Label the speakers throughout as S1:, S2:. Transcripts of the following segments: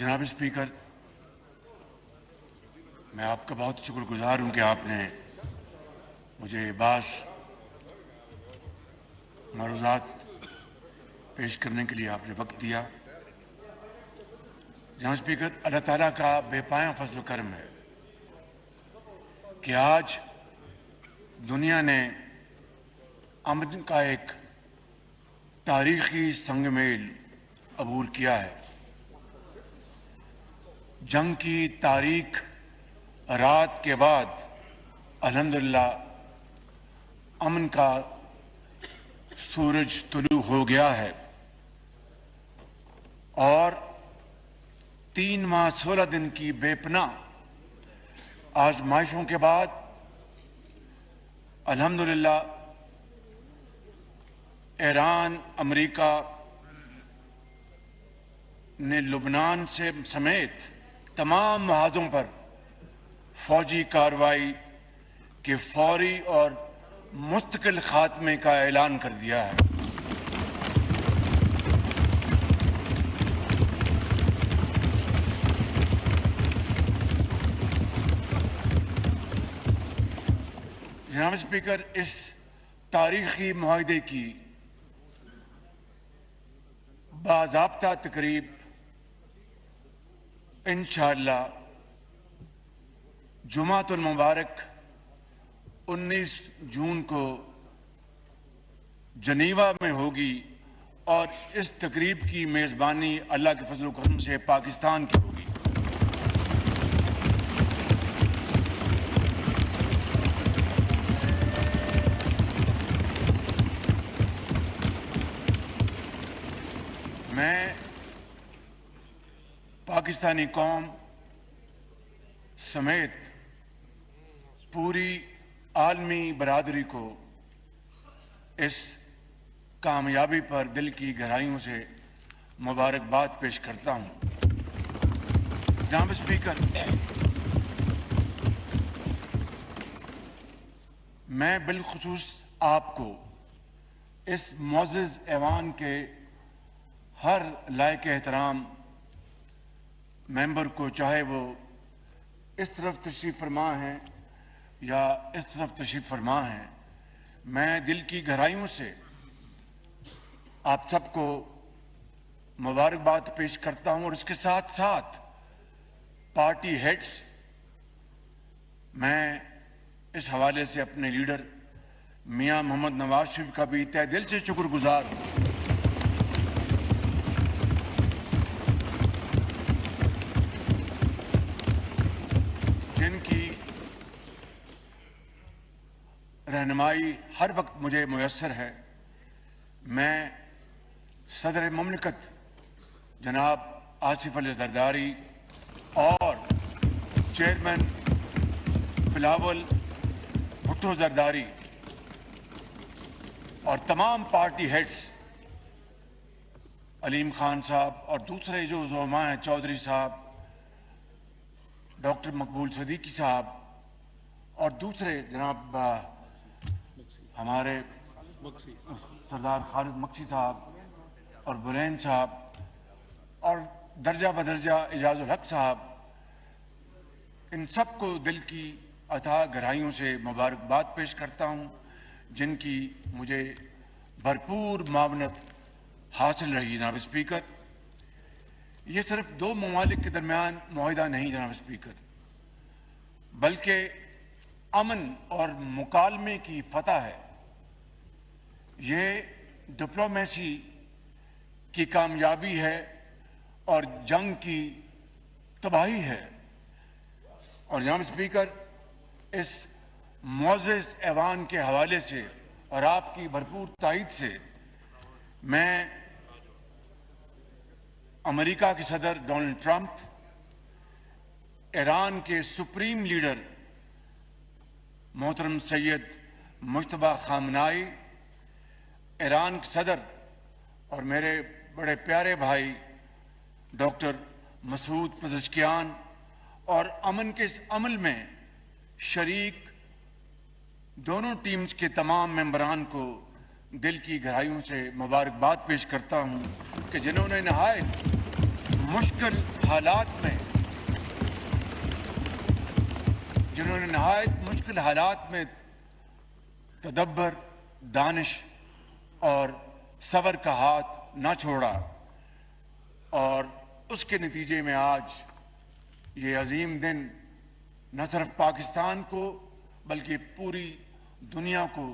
S1: جناب اسپیکر، میں آپ کا بہت شکر گزار ہوں کہ آپ نے مجھے بعض معروضات پیش کرنے کے لیے آپ نے وقت دیا۔ جناب اسپیکر، اللہ تعالیٰ کا بے پایاں فضل و کرم ہے کہ آج دنیا نے امن کا ایک تاریخی سنگ میل عبور کیا ہے۔ جنگ کی تاریک رات کے بعد الحمدللہ امن کا سورج طلوع ہو گیا ہے، اور 3 ماہ 16 دن کی بے پناہ آزمائشوں کے بعد الحمدللہ ایران، امریکہ نے لبنان سے سمیت تمام محاذوں پر فوجی کارروائی کے فوری اور مستقل خاتمے کا اعلان کر دیا ہے۔ جناب اسپیکر، اس تاریخی معاہدے کی باضابطہ تقریب انشاءاللہ جمعۃ المبارک 19 جون کو جنیوا میں ہوگی، اور اس تقریب کی میزبانی اللہ کے فضل و کرم سے پاکستان کی ہوگی۔ میں پاکستانی قوم سمیت پوری عالمی برادری کو اس کامیابی پر دل کی گہرائیوں سے مبارکباد پیش کرتا ہوں۔ جناب اسپیکر، میں بالخصوص آپ کو اس معزز ایوان کے ہر لائق احترام ممبر کو، چاہے وہ اس طرف تشریف فرما ہیں یا اس طرف تشریف فرما ہیں، میں دل کی گہرائیوں سے آپ سب کو مبارکباد پیش کرتا ہوں، اور اس کے ساتھ ساتھ پارٹی ہیڈز، میں اس حوالے سے اپنے لیڈر میاں محمد نواز شریف کا بھی تہ دل سے شکر گزار ہوں، جن کی رہنمائی ہر وقت مجھے میسر ہے۔ میں صدر مملکت جناب آصف علی زرداری اور چیئرمین بلاول بھٹو زرداری اور تمام پارٹی ہیڈز، علیم خان صاحب اور دوسرے جو زعماء ہیں، چودھری صاحب، ڈاکٹر مقبول صدیقی صاحب اور دوسرے جناب ہمارے سردار خالد مکسی صاحب اور برین صاحب اور درجہ بدرجہ اعجاز الحق صاحب، ان سب کو دل کی اتھاہ گہرائیوں سے مبارکباد پیش کرتا ہوں، جن کی مجھے بھرپور معاونت حاصل رہی۔ جناب اسپیکر، یہ صرف 2 ممالک کے درمیان معاہدہ نہیں جناب اسپیکر، بلکہ امن اور مکالمے کی فتح ہے۔ یہ ڈپلومیسی کی کامیابی ہے اور جنگ کی تباہی ہے۔ اور جناب اسپیکر، اس معزز ایوان کے حوالے سے اور آپ کی بھرپور تائید سے میں امریکہ کے صدر ڈونلڈ ٹرمپ، ایران کے سپریم لیڈر محترم سید مجتبیٰ خامنائی، ایران کے صدر اور میرے بڑے پیارے بھائی ڈاکٹر مسعود پزشکیان، اور امن کے اس عمل میں شریک دونوں ٹیمز کے تمام ممبران کو دل کی گہرائیوں سے مبارکباد پیش کرتا ہوں کہ جنہوں نے نہایت مشکل حالات میں جنہوں نے نہایت مشکل حالات میں تدبر، دانش اور صبر کا ہاتھ نہ چھوڑا، اور اس کے نتیجے میں آج یہ عظیم دن نہ صرف پاکستان کو بلکہ پوری دنیا کو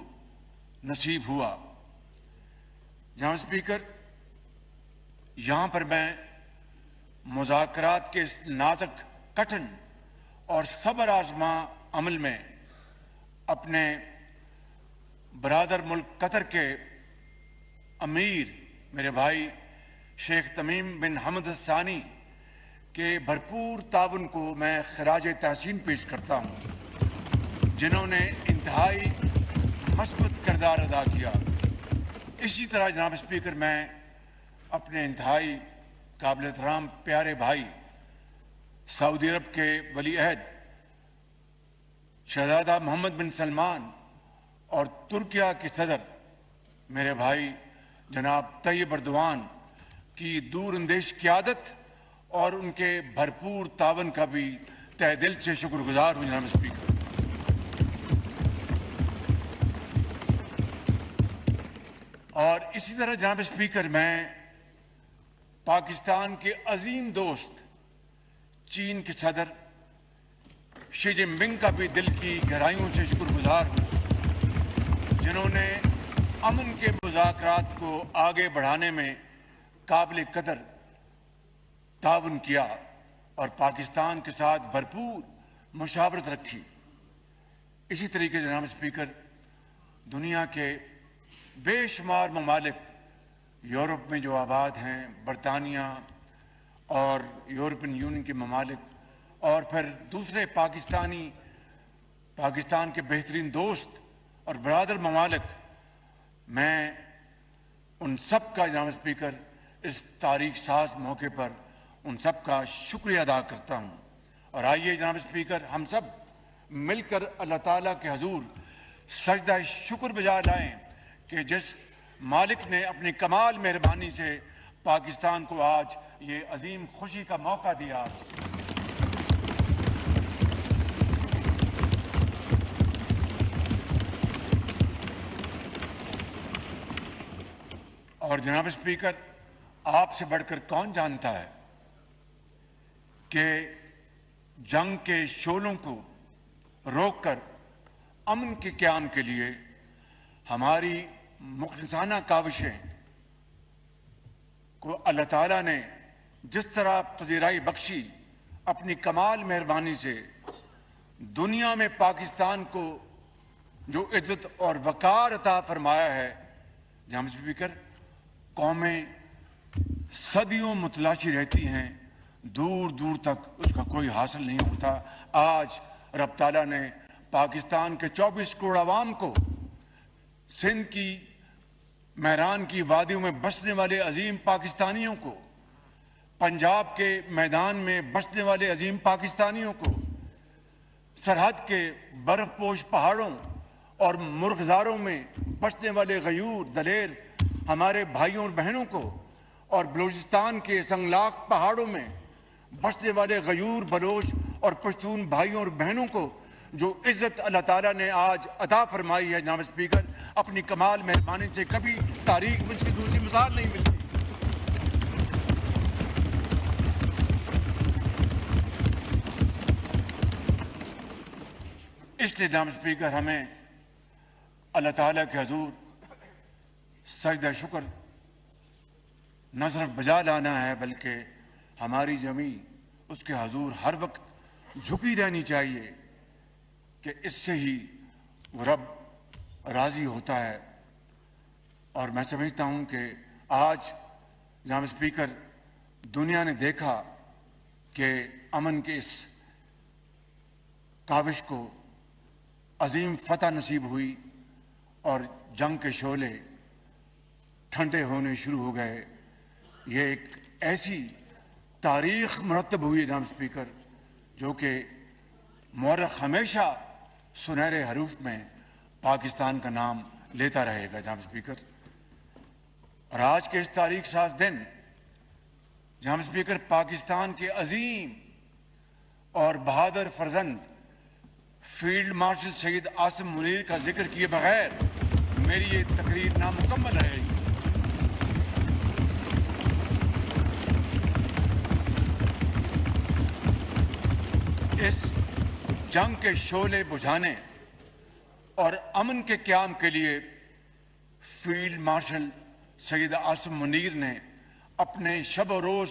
S1: نصیب ہوا۔ جناب اسپیکر، یہاں پر میں مذاکرات کے اس نازک، کٹھن اور صبر آزما عمل میں اپنے برادر ملک قطر کے امیر میرے بھائی شیخ تمیم بن حمد الثانی کے بھرپور تعاون کو میں خراج تحسین پیش کرتا ہوں، جنہوں نے انتہائی مثبت کردار ادا کیا۔ اسی طرح جناب اسپیکر، میں اپنے انتہائی قابل احترام پیارے بھائی سعودی عرب کے ولی عہد شہزادہ محمد بن سلمان اور ترکیہ کے صدر میرے بھائی جناب طیب اردوان کی دور اندیش قیادت اور ان کے بھرپور تعاون کا بھی تہ دل سے شکر گزار ہوں جناب اسپیکر۔ اور اسی طرح جناب اسپیکر، میں پاکستان کے عظیم دوست چین کے صدر شی جن پنگ کا بھی دل کی گہرائیوں سے شکر گزار ہوں، جنہوں نے امن کے مذاکرات کو آگے بڑھانے میں قابل قدر تعاون کیا اور پاکستان کے ساتھ بھرپور مشاورت رکھی۔ اسی طریقے سے جناب اسپیکر، دنیا کے بے شمار ممالک یورپ میں جو آباد ہیں، برطانیہ اور یورپین یونین کے ممالک، اور پھر دوسرے پاکستان کے بہترین دوست اور برادر ممالک، میں ان سب کا جناب اسپیکر اس تاریخ ساز موقع پر ان سب کا شکریہ ادا کرتا ہوں۔ اور آئیے جناب اسپیکر، ہم سب مل کر اللہ تعالیٰ کے حضور سجدہ شکر بجا لائیں کہ جس مالک نے اپنی کمال مہربانی سے پاکستان کو آج یہ عظیم خوشی کا موقع دیا۔ اور جناب اسپیکر، آپ سے بڑھ کر کون جانتا ہے کہ جنگ کے شعلوں کو روک کر امن کے قیام کے لیے ہماری مخلصانہ کاوشیں کو اللہ تعالیٰ نے جس طرح پذیرائی بخشی، اپنی کمال مہربانی سے دنیا میں پاکستان کو جو عزت اور وقار عطا فرمایا ہے، جناب اسپیکر، قومیں صدیوں متلاشی رہتی ہیں، دور دور تک اس کا کوئی حاصل نہیں ہوتا۔ آج رب تعالیٰ نے پاکستان کے 24 کروڑ عوام کو، سندھ کی میران کی وادیوں میں بسنے والے عظیم پاکستانیوں کو، پنجاب کے میدان میں بسنے والے عظیم پاکستانیوں کو، سرحد کے برف پوش پہاڑوں اور مرغزاروں میں بسنے والے غیور دلیر ہمارے بھائیوں اور بہنوں کو، اور بلوچستان کے سنگلاق پہاڑوں میں بسنے والے غیور بلوچ اور پشتون بھائیوں اور بہنوں کو جو عزت اللہ تعالیٰ نے آج عطا فرمائی ہے، جناب اسپیکر، اپنی کمال مہربانی سے کبھی تاریخ میں اس کی دوسری مثال نہیں ملتی۔ اس لیے جناب اسپیکر، ہمیں اللہ تعالیٰ کے حضور سجدہ شکر نہ صرف بجا لانا ہے، بلکہ ہماری جمی اس کے حضور ہر وقت جھکی رہنی چاہیے کہ اس سے ہی وہ رب راضی ہوتا ہے۔ اور میں سمجھتا ہوں کہ آج جناب اسپیکر، دنیا نے دیکھا کہ امن کے اس کاوش کو عظیم فتح نصیب ہوئی اور جنگ کے شعلے ٹھنڈے ہونے شروع ہو گئے۔ یہ ایک ایسی تاریخ مرتب ہوئی جناب اسپیکر جو کہ مورخ ہمیشہ سنہرے حروف میں پاکستان کا نام لیتا رہے گا جناب اسپیکر۔ اور آج کے اس تاریخ ساز دن جناب اسپیکر، پاکستان کے عظیم اور بہادر فرزند فیلڈ مارشل سید عاصم منیر کا ذکر کیے بغیر میری یہ تقریر نامکمل رہے گی۔ اس جنگ کے شعلے بجھانے اور امن کے قیام کے لیے فیلڈ مارشل سید عاصم منیر نے اپنے شب و روز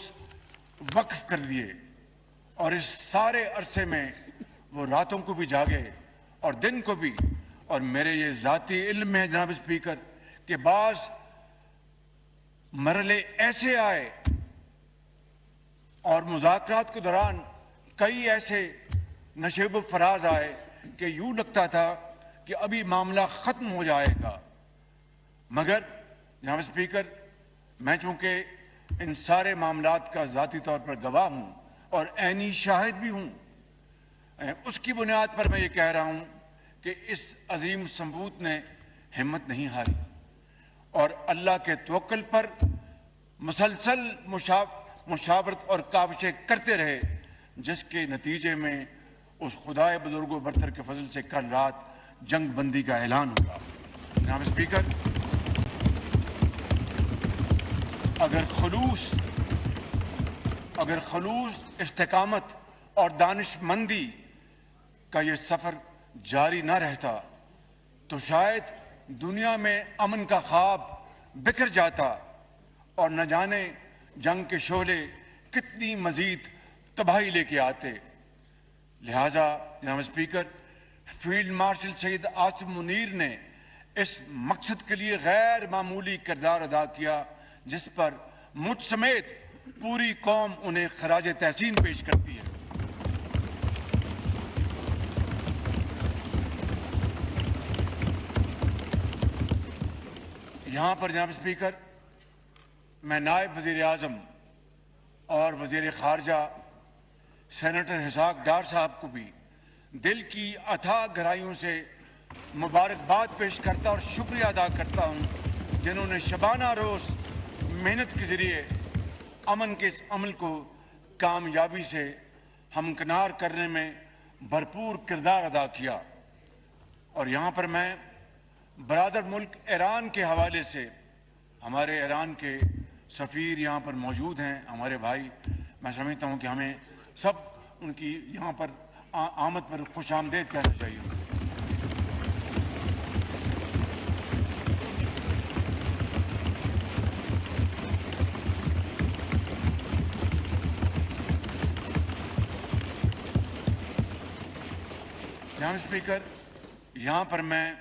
S1: وقف کر دیے، اور اس سارے عرصے میں وہ راتوں کو بھی جاگے اور دن کو بھی۔ اور میرے یہ ذاتی علم ہے جناب اسپیکر کہ بعض مرحلے ایسے آئے اور مذاکرات کے دوران کئی ایسے نشیب و فراز آئے کہ یوں لگتا تھا کہ ابھی معاملہ ختم ہو جائے گا، مگر جناب اسپیکر میں چونکہ ان سارے معاملات کا ذاتی طور پر گواہ ہوں اور عینی شاہد بھی ہوں، اس کی بنیاد پر میں یہ کہہ رہا ہوں کہ اس عظیم ثبوت نے ہمت نہیں ہاری اور اللہ کے توکل پر مسلسل مشاورت اور کاوشیں کرتے رہے، جس کے نتیجے میں اس خدائے بزرگ و برتر کے فضل سے کل رات جنگ بندی کا اعلان ہوا۔ جناب اسپیکر، اگر خلوص، استقامت اور دانش مندی کا یہ سفر جاری نہ رہتا تو شاید دنیا میں امن کا خواب بکھر جاتا اور نہ جانے جنگ کے شعلے کتنی مزید تباہی لے کے آتے۔ لہٰذا جناب speaker, field marshal Syed Asim Munir نے اس مقصد کے لیے غیر معمولی کردار ادا کیا، جس پر مجھ سمیت پوری قوم انہیں خراج تحسین پیش کرتی ہے۔ یہاں پر جناب اسپیکر میں نائب وزیر اعظم اور وزیر خارجہ سینیٹر اسحاق ڈار صاحب کو بھی دل کی اتھاہ گہرائیوں سے مبارکباد پیش کرتا اور شکریہ ادا کرتا ہوں، جنہوں نے شبانہ روز محنت کے ذریعے امن کے اس عمل کو کامیابی سے ہمکنار کرنے میں بھرپور کردار ادا کیا۔ اور یہاں پر میں برادر ملک ایران کے حوالے سے، ہمارے ایران کے سفیر یہاں پر موجود ہیں، ہمارے بھائی، میں سمجھتا ہوں کہ ہمیں سب ان کی یہاں پر آمد پر خوش آمدید کہنا چاہیے۔ جناب اسپیکر، یہاں پر میں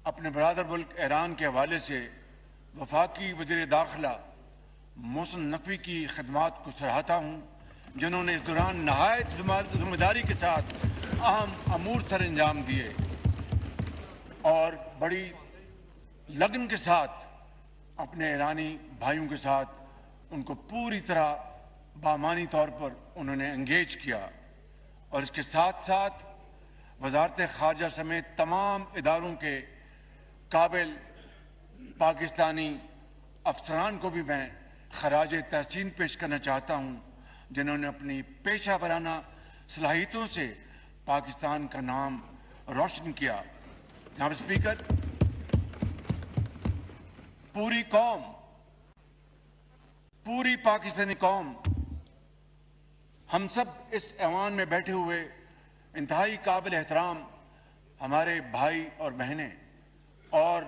S1: اپنے برادر ملک ایران کے حوالے سے وفاقی وزیر داخلہ محسن نقوی کی خدمات کو سراہتا ہوں، جنہوں نے اس دوران نہایت ذمہ داری کے ساتھ اہم امور سر انجام دیے اور بڑی لگن کے ساتھ اپنے ایرانی بھائیوں کے ساتھ ان کو پوری طرح بامانی طور پر انہوں نے انگیج کیا، اور اس کے ساتھ ساتھ وزارت خارجہ سمیت تمام اداروں کے قابل پاکستانی افسران کو بھی میں خراج تحسین پیش کرنا چاہتا ہوں، جنہوں نے اپنی پیشہ ورانہ صلاحیتوں سے پاکستان کا نام روشن کیا۔ جناب اسپیکر، پوری قوم، پوری پاکستانی قوم، ہم سب اس ایوان میں بیٹھے ہوئے انتہائی قابل احترام ہمارے بھائی اور بہنیں اور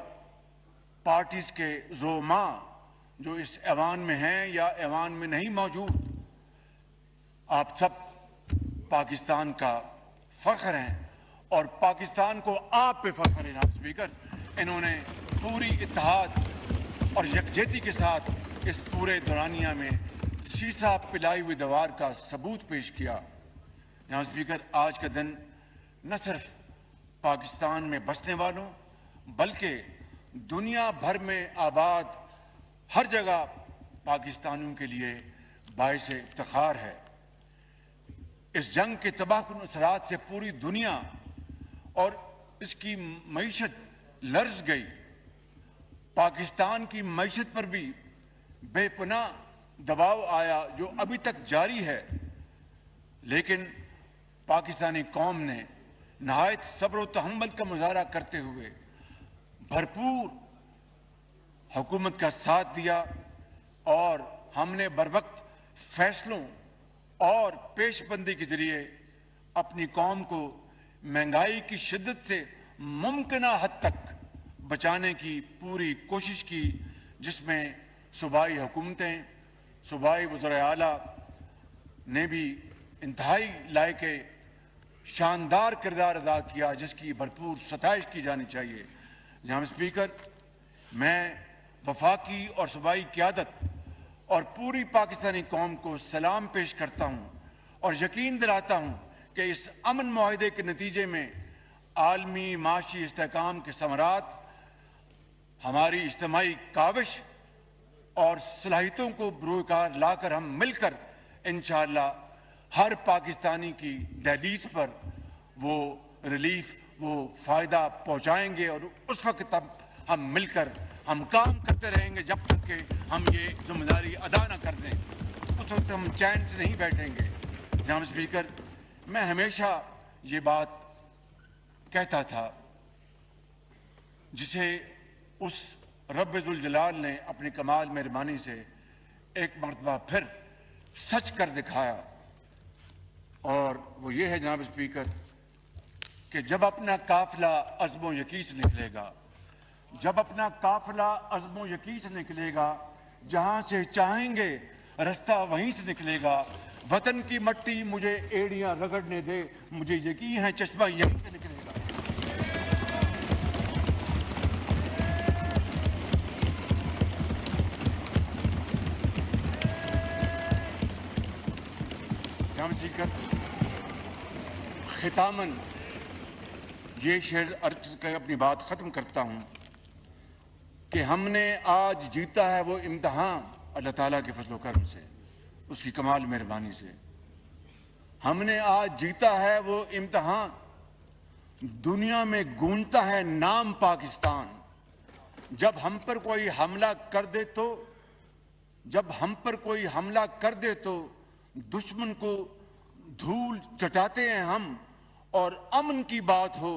S1: پارٹیز کے زعماء جو اس ایوان میں ہیں یا ایوان میں نہیں موجود، آپ سب پاکستان کا فخر ہیں اور پاکستان کو آپ پہ فخر ہے۔ جناب اسپیکر، انہوں نے پوری اتحاد اور یکجہتی کے ساتھ اس پورے دورانیہ میں سیسا پلائی ہوئی دیوار کا ثبوت پیش کیا۔ جناب اسپیکر، آج کا دن نہ صرف پاکستان میں بسنے والوں بلکہ دنیا بھر میں آباد ہر جگہ پاکستانیوں کے لیے باعث افتخار ہے۔ اس جنگ کے تباہ کن اثرات سے پوری دنیا اور اس کی معیشت لرز گئی۔ پاکستان کی معیشت پر بھی بے پناہ دباؤ آیا جو ابھی تک جاری ہے، لیکن پاکستانی قوم نے نہایت صبر و تحمل کا مظاہرہ کرتے ہوئے بھرپور حکومت کا ساتھ دیا، اور ہم نے بروقت فیصلوں اور پیش بندی کے ذریعے اپنی قوم کو مہنگائی کی شدت سے ممکنہ حد تک بچانے کی پوری کوشش کی، جس میں صوبائی حکومتیں، صوبائی وزرائے اعلیٰ نے بھی انتہائی لائق شاندار کردار ادا کیا، جس کی بھرپور ستائش کی جانی چاہیے۔ جناب اسپیکر، میں وفاقی اور صوبائی قیادت اور پوری پاکستانی قوم کو سلام پیش کرتا ہوں اور یقین دلاتا ہوں کہ اس امن معاہدے کے نتیجے میں عالمی معاشی استحکام کے ثمرات ہماری اجتماعی کاوش اور صلاحیتوں کو بروئے کار لا کر ہم مل کر انشاءاللہ ہر پاکستانی کی دہلیز پر وہ ریلیف، وہ فائدہ پہنچائیں گے، اور اس وقت تک ہم مل کر ہم کام کرتے رہیں گے جب تک کہ ہم یہ ذمہ داری ادا نہ کر دیں۔ اس وقت ہم چین سے نہیں بیٹھیں گے۔ جناب اسپیکر، میں ہمیشہ یہ بات کہتا تھا جسے اس رب ذوالجلال نے اپنی کمال مہربانی سے ایک مرتبہ پھر سچ کر دکھایا، اور وہ یہ ہے جناب اسپیکر کہ جب اپنا قافلہ عزم و یقین سے نکلے گا، جب اپنا قافلہ عزم و یقین سے نکلے گا، جہاں سے چاہیں گے رستہ وہیں سے نکلے گا۔ وطن کی مٹی مجھے ایڑیاں رگڑنے دے، مجھے یقین ہے چشمہ یہیں سے نکلے گا۔ جناب اسپیکر، ختاماً یہ شعر عرض کر اپنی بات ختم کرتا ہوں کہ ہم نے آج جیتا ہے وہ امتحان اللہ تعالیٰ کے فضل و کرم سے، اس کی کمال مہربانی سے۔ ہم نے آج جیتا ہے وہ امتحان، دنیا میں گونجتا ہے نام پاکستان۔ جب ہم پر کوئی حملہ کر دے تو دشمن کو دھول چٹاتے ہیں ہم، اور امن کی بات ہو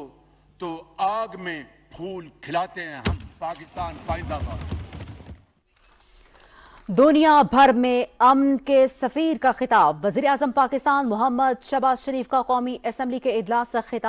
S1: تو آگ میں پھول کھلاتے ہیں ہم۔ پاکستان پائندہ باد۔
S2: دنیا بھر میں امن کے سفیر کا خطاب۔ وزیر اعظم پاکستان محمد شہباز شریف کا قومی اسمبلی کے اجلاس سے خطاب۔